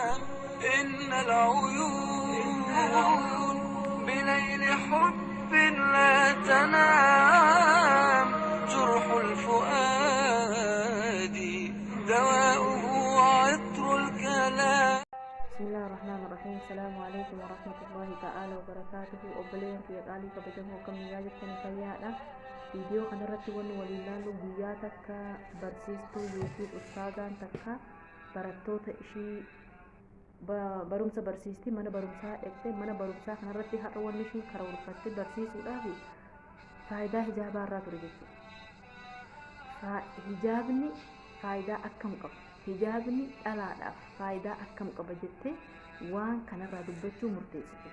إن العيون بليل حب لا تنام. جرح الفؤاد دواؤه عطر الكلام. بسم الله الرحمن الرحيم. السلام عليكم ورحمة الله تعالى وبركاته. أبلين في قالي كبجمه كم ياجت كنكيانا فيديو خنرت ولله بياتك برسيستو يوتيوب أستاذان تكا برتوت إشي barumsa barsiisti mana barumsaa dhaqxe mana barumsaa kanarratti har'a wanni isheen karoorfatte barsiisuudhaaf faayidaa hijaabaa irraa ture jechuudha. Hijaabni faayidaa akkam qaba? Hijaabni dhalaadhaaf faayidaa akkam qaba jettee waan kanarraa dubbachuu murteessite.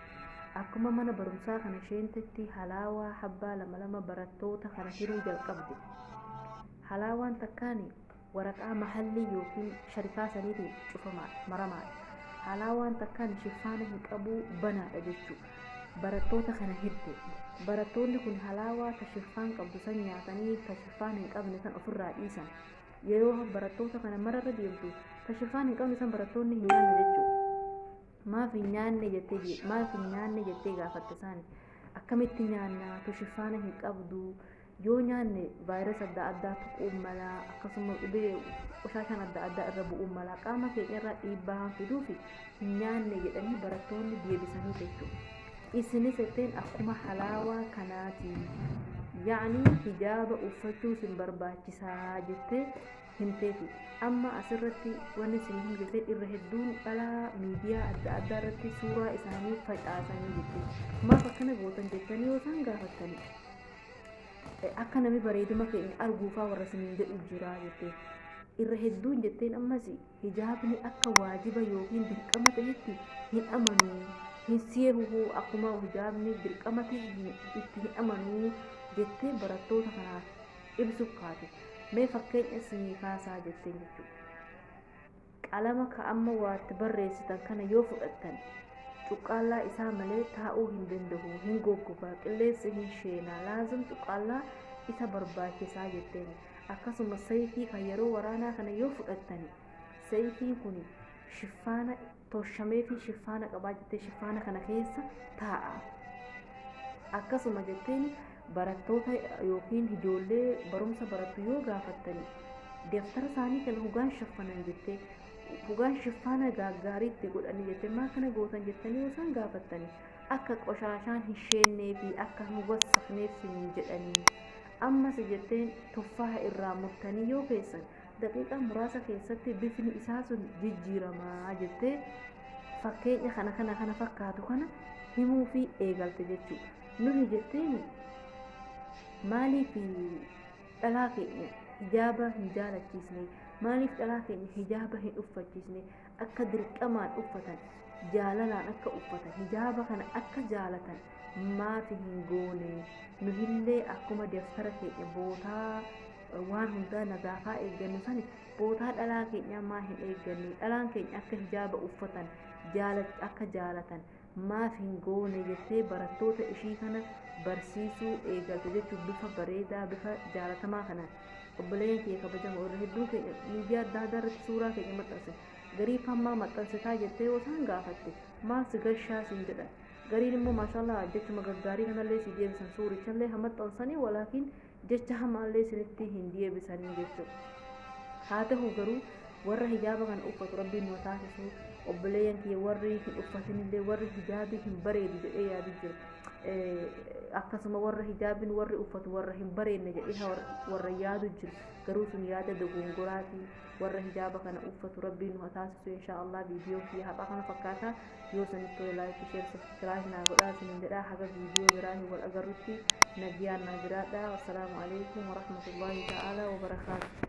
Akkuma mana barumsaa kana isheentetti halaawaa habbaa lama barattoota kana hiruu jalqabde. Halaawaan takkaani waraqaa mahallii yookiin sharikaa saniitiin maramaadha. Halaawaan takkaan shifaana hin qabu banaadha jechuudha. Barattoota kana hirte. Barattoonni kun halaawaa ta shifaan qabdu san nyaatanii ta shifaan hin qabne san ofirraa dhiisan. Yeroo barattoota kana mararra deemtu ta shifaan hin qabne san barattoonni hin nyaanne jechuudha. Maaf hin nyaanne jettee gaafatte isaani. Akkamitti nyaannaa tu shifaana hin qabdu? Yoo nyaanne vaayirasii adda addaa tuquu mala, akkasuma dhibee qoshashaan adda addaa irra bu'uu mala, qaama keenya irraa dhiibbaa fiduu fi hin nyaanne jedhanii barattoonni deebisanii jechuudha. Isinis jetteen akkuma halaawaa kanaati. Yaani hijaaba uffachuu sin barbaachisaa jettee himteefi. Amma asirratti wanni isin himte irra hedduun dhalaa miidiyaa adda addaa irratti suuraa isaanii facaasanii jettee. Maaf akkana gootan jettanii yoo isaan gaafattanii. Akka namni bareeduma keenya arguufaa warra siniin jedhu jira jettee. Irra hedduun jetteen ammas hijaabni akka waajiba yookiin dirqama ta'etti hin amanuu. Hin seehuu akkuma hijaabni dirqama ta'e itti hin amanuu jettee barattoota kanaaf ibsuuf kaate. Mee fakkeenya isinii kaasaa jetteen jechuudha. Qalama amma waatti barreessitan kana yoo fudhattan cuqqaallaa isaa malee taa'uu hin danda'u, hin goggogaa, qilleensi hin sheenaa, laazim cuqqaallaa isa barbaachisaa jetteen. Akkasuma sayfii kan yeroo waraanaa kana yoo fudhattan sayfiin kun shifaana toshamee fi shifaana qabaa jettee shifaana kana keessa taa'a. Akkasuma jetteen barattoota yookiin ijoollee barumsa barattu yoo gaafattani deftara isaanii kana hugaan shaffanan jettee hugaan shifaana gaaggaariitti godhanii jettee maa kana gootan jettanii yoo isaan gaafattani akka qoshashaan hin sheennee fi akka hin wassafneef siniin jedhanii. Ammas jetteen tuffaa irraa murtanii yoo keessan daqiiqaa muraasa keessatti bifni isaa sun jijjiiramaa jettee fakkeenya kana fakkaatu kana himuu fi eegalte jechuudha. Nuti jetteen maaliif dhalaa keenya hijaaba hin jaalachiisne? Maaliif dhalaa keenya hijaaba hin uffachiisne? Akka dirqamaan uffatan, jaalalaan akka uffatan, hijaaba kana akka jaalatan maaf hin goone? Nuhillee akkuma deftara keenya bootaa waan hundaa nagaafaa eeggannu sani bootaa dhalaa keenyaa maa hin eegganne? Dhalaan keenya akka hijaaba uffatan, akka jaalatan maaf hin goone jettee barattoota ishii kana barsiisuu eegalte jechuun bifa bareedaa, bifa jaalatamaa kanaan. Obboleen kee kabajamoo irra hedduu keenya miidiyaa adda addaa irratti suuraa keenya maxxanse. Garii fammaa maxxansitaa jettee yoo isaan gaafatte maal si gashaa siin jedhan. Gariin immoo maashaallah jechuma gaggaarii kanallee si deebisan suurichallee hamaxxansanii walaakiin jecha hamaallee sinitti hin deebisanii jechuudha. Haa ta'u garuu warra hijaaba kana uffatu rabbiin nu taasisu. Obboleen kee warri hin uffatinillee warri hijaabii hin bareedu jedhee yaadu jira. Akkasuma warra hijaabin warri uffatu warra hin bareedne jedhee warra yaadu jira. Garuu sun yaada dogongoraati. Warra hijaaba kana uffatu rabbiin nu taasisu inshaallah. Viidiyoo fi haphaa kana fakkaata. Yoo sanitti tolee laayik, sheer, sabskiraayib naa godhaa isiniin jedhaa. Haga viidiyoo biraa hin wal agarrutti nagiyaan naa jiraadha. Wassalaamu alaikum warahmatullahi ta'ala wabarakaatuh.